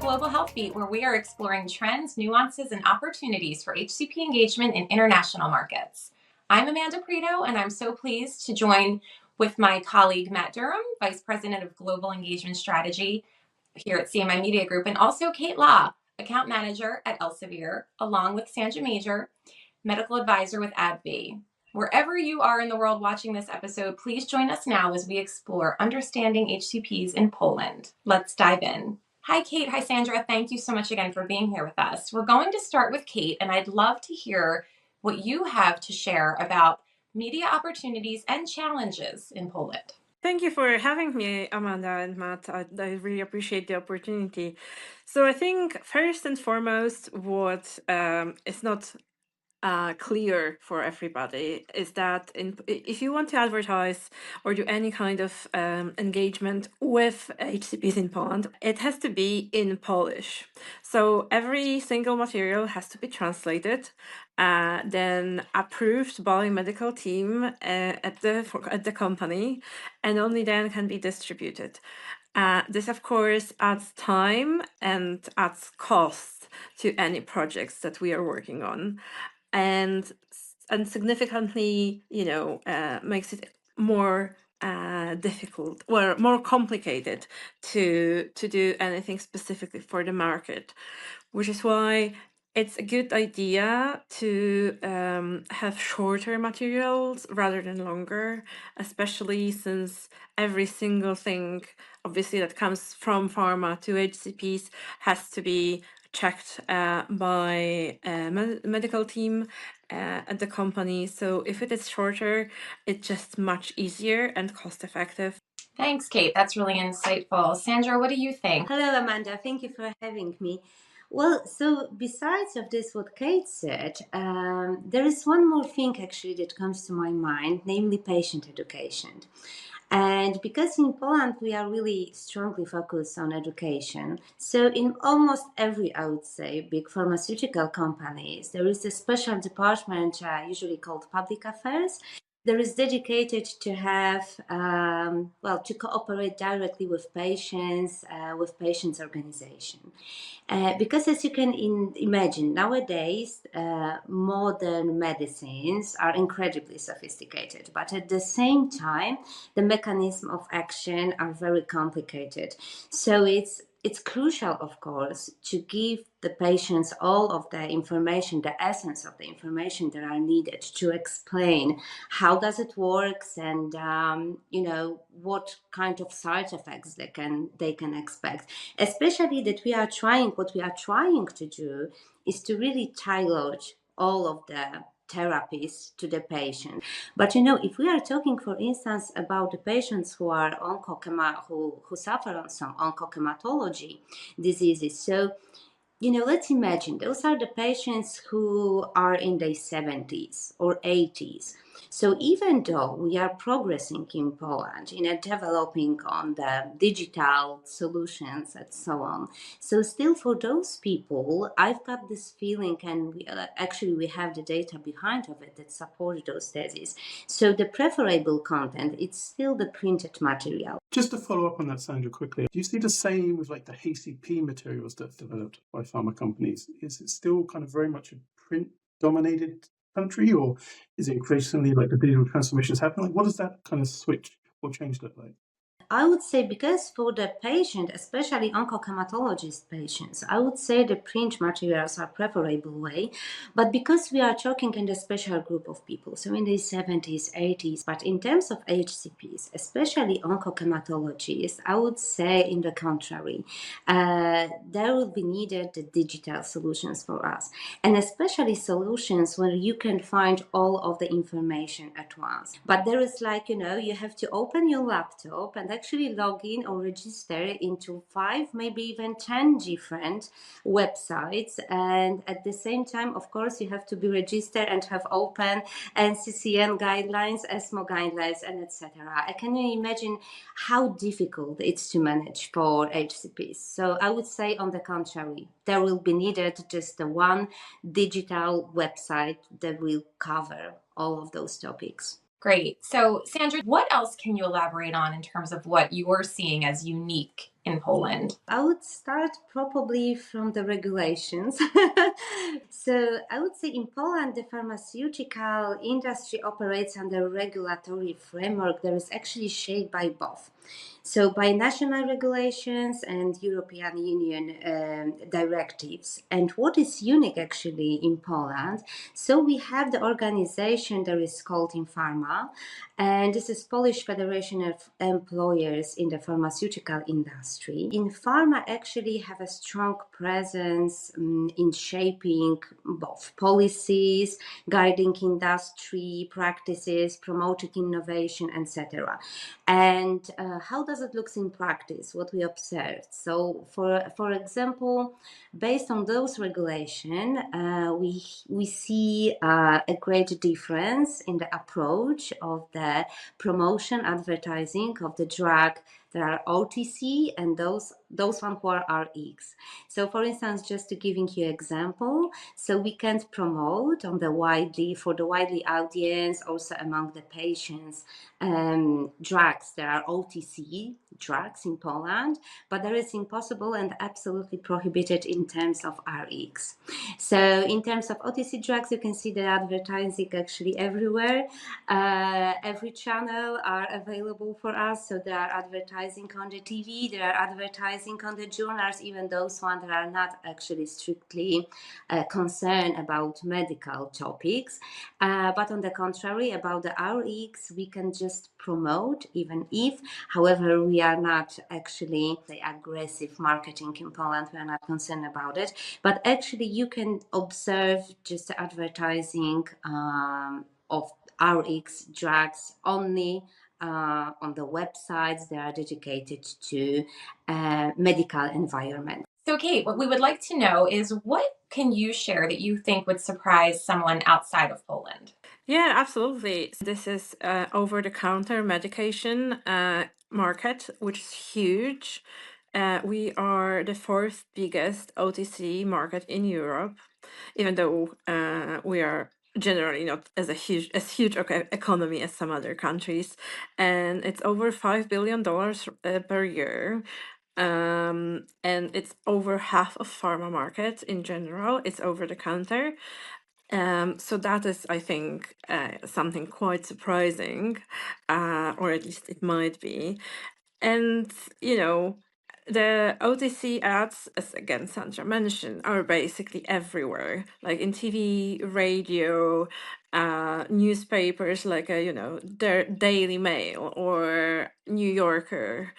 Global Health Beat, where we are exploring trends, nuances, and opportunities for HCP engagement in international markets. I'm Amanda Prito, and I'm so pleased to join with my colleague Matt Durham, Vice President of Global Engagement Strategy here at CMI Media Group, and also Kate Law, Account Manager at Elsevier, along with Sandra Major, Medical Advisor with AbbVie. Wherever you are in the world watching this episode, please join us now as we explore understanding HCPs in Poland. Let's dive in. Hi, Kate. Hi, Sandra. Thank you so much again for being here with us. We're going to start with Kate, and I'd love to hear what you have to share about media opportunities and challenges in Poland. Thank you for having me, Amanda and Matt. I really appreciate the opportunity. So I think first and foremost, what is not clear for everybody is that if you want to advertise or do any kind of engagement with HCPs in Poland, it has to be in Polish. So every single material has to be translated, then approved by medical team at the company, and only then can be distributed. This, of course, adds time and adds cost to any projects that we are working on, and significantly, makes it more difficult or more complicated to do anything specifically for the market, which is why it's a good idea to have shorter materials rather than longer, especially since every single thing, obviously, that comes from pharma to HCPs has to be checked by a medical team at the company. So if it is shorter, it's just much easier and cost effective. Thanks, Kate. That's really insightful. Sandra, what do you think? Hello, Amanda. Thank you for having me. Well, so besides of this, what Kate said, there is one more thing actually that comes to my mind, namely patient education. And because in Poland we are really strongly focused on education, so in almost every, I would say, big pharmaceutical companies, there is a special department usually called public affairs. There is dedicated to have, to cooperate directly with patients' organization. Because as you can imagine, nowadays, modern medicines are incredibly sophisticated, but at the same time, the mechanism of action are very complicated. So it's crucial, of course, to give the patients all of the information, the essence of the information that are needed to explain how does it works and what kind of side effects they can expect. Especially that what we are trying to do is to really tailor all of the therapies to the patient. But if we are talking, for instance, about the patients who are who suffer on some oncohematology diseases, so let's imagine those are the patients who are in their 70s or 80s. So even though we are progressing in Poland in developing on the digital solutions and so on, so still for those people, I've got this feeling, and we have the data behind of it that support those theses. So the preferable content, it's still the printed material. Just to follow up on that, Sandra, quickly, do you see the same with like the HCP materials that's developed by pharma companies? Is it still kind of very much a print-dominated country, or is it increasingly like the digital transformations happening? Like, what does that kind of switch or change look like? I would say, because for the patient, especially oncohematologist patients, I would say the print materials are preferable way. But because we are talking in a special group of people, so in the 70s, 80s, but in terms of HCPs, especially oncohematologists, I would say in the contrary, there will be needed the digital solutions for us. And especially solutions where you can find all of the information at once. But there is you have to open your laptop and actually log in or register into 5, maybe even 10 different websites. And at the same time, of course, you have to be registered and have open NCCN guidelines, ESMO guidelines, and etc. Can you imagine how difficult it's to manage for HCPs? So I would say, on the contrary, there will be needed just the one digital website that will cover all of those topics. Great. So, Sandra, what else can you elaborate on in terms of what you're seeing as unique in Poland? I would start probably from the regulations. So I would say in Poland, the pharmaceutical industry operates under regulatory framework that is actually shaped by both. So by national regulations and European Union directives. And what is unique actually in Poland, so we have the organization that is called Infarma, and this is Polish Federation of Employers in the Pharmaceutical Industry. Infarma actually have a strong presence in shaping both policies, guiding industry practices, promoting innovation, etc. And how does it look in practice? What we observed. So, for example, based on those regulations, we see a great difference in the approach of the promotion, advertising of the drug that are OTC and those one who are RX. So, for instance, just to giving you example, so we can promote on the for the widely audience, also among the patients, drugs that are OTC drugs in Poland, but that is impossible and absolutely prohibited in terms of RX. So in terms of OTC drugs, you can see the advertising actually everywhere. Every channel are available for us. So they are advertising on the TV, they are advertising on the journals, even those ones that are not actually strictly concerned about medical topics. But on the contrary, about the RX, we can just promote, even if, however, we are not actually the aggressive marketing in Poland, we are not concerned about it. But actually, you can observe just the advertising of RX drugs only on the websites that are dedicated to medical environment. So, Kate, what we would like to know is what can you share that you think would surprise someone outside of Poland? Yeah, absolutely. This is over-the-counter medication market, which is huge. We are the fourth biggest OTC market in Europe, even though we are generally not as huge economy as some other countries, and it's over $5 billion per year. And it's over half of pharma market in general. It's over the counter. So that is, I think, something quite surprising, or at least it might be. And, the OTC ads, as again Sandra mentioned, are basically everywhere, like in TV, radio, newspapers like their Daily Mail or New Yorker.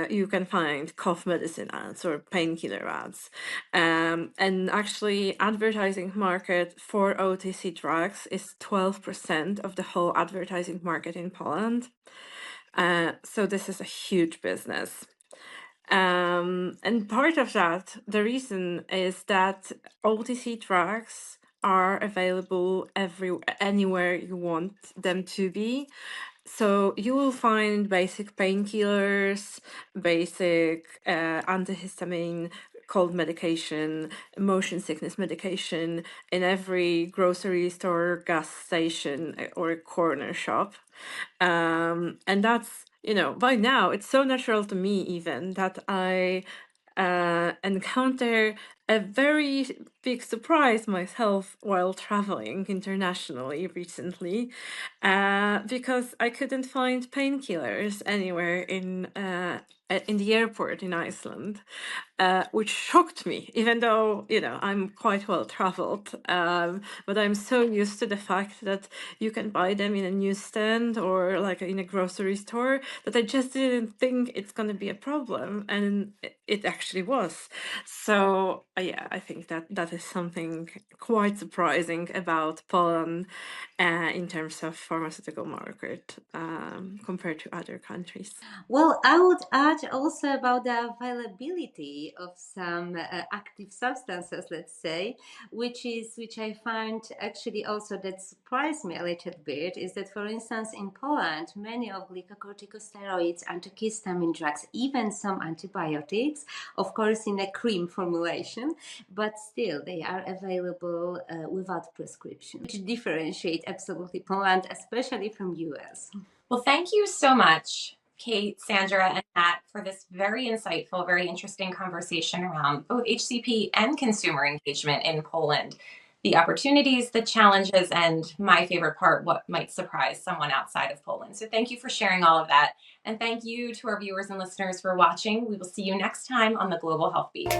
You can find cough medicine ads or painkiller ads. And actually, advertising market for OTC drugs is 12% of the whole advertising market in Poland. So this is a huge business. And part of that, the reason is that OTC drugs are available anywhere you want them to be. So you will find basic painkillers, basic antihistamine, cold medication, motion sickness medication in every grocery store, gas station, or corner shop. And that's, by now, it's so natural to me even that I encounter a very big surprise myself while traveling internationally recently, because I couldn't find painkillers anywhere in the airport in Iceland, which shocked me, even though, I'm quite well traveled. But I'm so used to the fact that you can buy them in a newsstand or like in a grocery store that I just didn't think it's going to be a problem. And it actually was. So, yeah, I think that is something quite surprising about Poland in terms of pharmaceutical market compared to other countries. Well, I would add also about the availability of some active substances, let's say, which I find actually also that surprised me a little bit, is that, for instance, in Poland, many of glucocorticosteroids, antihistamine drugs, even some antibiotics, of course, in a cream formulation, but still they are available without prescription, which differentiate absolutely Poland, especially from US. Well, thank you so much Kate, Sandra, and Matt for this very insightful, very interesting conversation around both HCP and consumer engagement in Poland, the opportunities, the challenges, and my favorite part, what might surprise someone outside of Poland. So thank you for sharing all of that. And thank you to our viewers and listeners for watching. We will see you next time on the Global Health Beat.